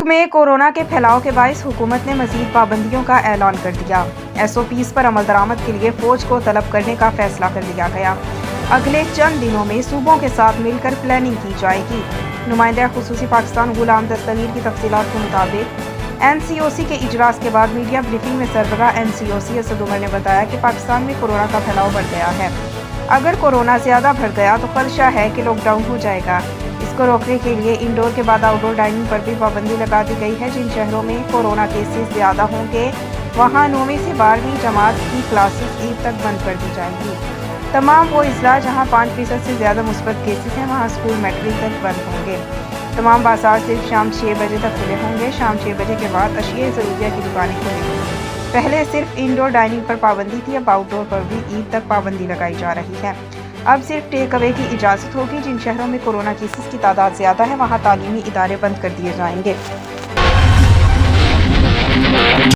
में कोरोना के फैलाव के बायस हुकूमत ने मजीद पाबंदियों का ऐलान कर दिया। SOPs पर अमल दरामद के लिए फौज को तलब करने का फैसला कर लिया गया। अगले चंद दिनों में सूबों के साथ मिलकर प्लानिंग की जाएगी। नुमाइंदा खुसूसी पाकिस्तान गुलाम दस्तगीर की तफसीलात के मुताबिक NCOC के इजलास के बाद मीडिया ब्रीफिंग में सरबराह NCOC असद उमर ने बताया कि पाकिस्तान में कोरोना का फैलाव बढ़ गया है। अगर कोरोना ज़्यादा बढ़ गया तो खदशा है कि लॉकडाउन हो जाएगा। इसको रोकने के लिए इंडोर के बाद आउटडोर डाइनिंग पर भी पाबंदी लगा दी गई है। जिन शहरों में कोरोना केसेस ज़्यादा होंगे वहाँ 9वीं से 12वीं जमात की क्लासेस ईद तक बंद कर दी जाएंगी। तमाम वो अजला जहाँ 5% से ज़्यादा मुस्बत केसेस हैं वहाँ स्कूल मैट्रिक तक बंद होंगे। तमाम बाजार सिर्फ शाम 6 बजे तक खुले होंगे। शाम 6 बजे के बाद अशिया ज़रूरिया की दुकानें खुलेंगी। पहले सिर्फ इंडोर डाइनिंग पर पाबंदी थी, अब आउटडोर पर भी ईद तक पाबंदी लगाई जा रही है। अब सिर्फ टेक अवे की इजाज़त होगी। जिन शहरों में कोरोना केसेस की तादाद ज़्यादा है वहाँ तालीमी इदारे बंद कर दिए जाएंगे।